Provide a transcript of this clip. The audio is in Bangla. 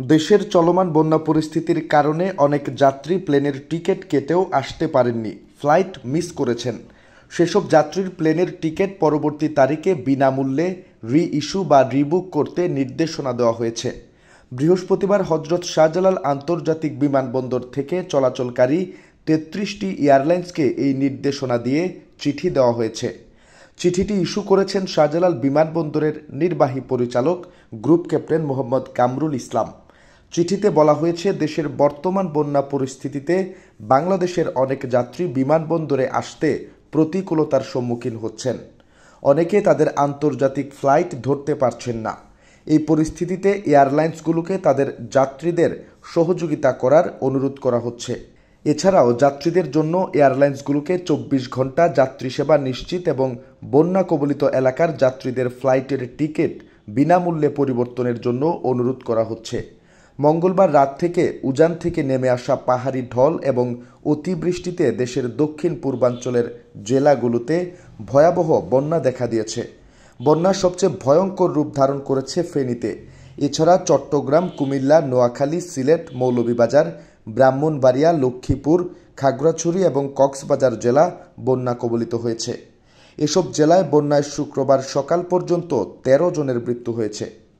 দেশের চলমান বন্যা পরিস্থিতির কারণে অনেক যাত্রী প্লেনের টিকিট কেটেও আসতে পারেননি, ফ্লাইট মিস করেছেন। সেসব যাত্রীর প্লেনের টিকিট পরবর্তী তারিখে বিনামূল্যে রি-ইস্যু বা রিবুক করতে নির্দেশনা দেওয়া হয়েছে। বৃহস্পতিবার হজরত শাহজালাল আন্তর্জাতিক বিমানবন্দর থেকে চলাচলকারী ৩৩টি এয়ারলাইন্সকে এই নির্দেশনা দিয়ে চিঠি দেওয়া হয়েছে। চিঠিটি ইস্যু করেছেন শাহজালাল বিমানবন্দরের নির্বাহী পরিচালক গ্রুপ ক্যাপ্টেন মোহাম্মদ কামরুল ইসলাম। চিঠিতে বলা হয়েছে, দেশের বর্তমান বন্যা পরিস্থিতিতে বাংলাদেশের অনেক যাত্রী বিমানবন্দরে আসতে প্রতিকূলতার সম্মুখীন হচ্ছেন। অনেকে তাদের আন্তর্জাতিক ফ্লাইট ধরতে পারছেন না। এই পরিস্থিতিতে এয়ারলাইন্সগুলোকে তাদের যাত্রীদের সহযোগিতা করার অনুরোধ করা হচ্ছে। এছাড়াও যাত্রীদের জন্য এয়ারলাইন্সগুলোকে ২৪ ঘন্টা যাত্রী সেবা নিশ্চিত এবং বন্যা কবলিত এলাকার যাত্রীদের ফ্লাইটের টিকিট বিনামূল্যে পরিবর্তনের জন্য অনুরোধ করা হচ্ছে। মঙ্গলবার রাত থেকে উজান থেকে নেমে আসা পাহাড়ি ঢল এবং অতিবৃষ্টিতে দেশের দক্ষিণ পূর্বাঞ্চলের জেলাগুলোতে ভয়াবহ বন্যা দেখা দিয়েছে। বন্যার সবচেয়ে ভয়ঙ্কর রূপ ধারণ করেছে ফেনীতে। এছাড়া চট্টগ্রাম, কুমিল্লা, নোয়াখালী, সিলেট, মৌলভীবাজার, ব্রাহ্মণবাড়িয়া, লক্ষ্মীপুর, খাগড়াছড়ি এবং কক্সবাজার জেলা বন্যা কবলিত হয়েছে। এসব জেলায় বন্যায় শুক্রবার সকাল পর্যন্ত ১৩ জনের মৃত্যু হয়েছে।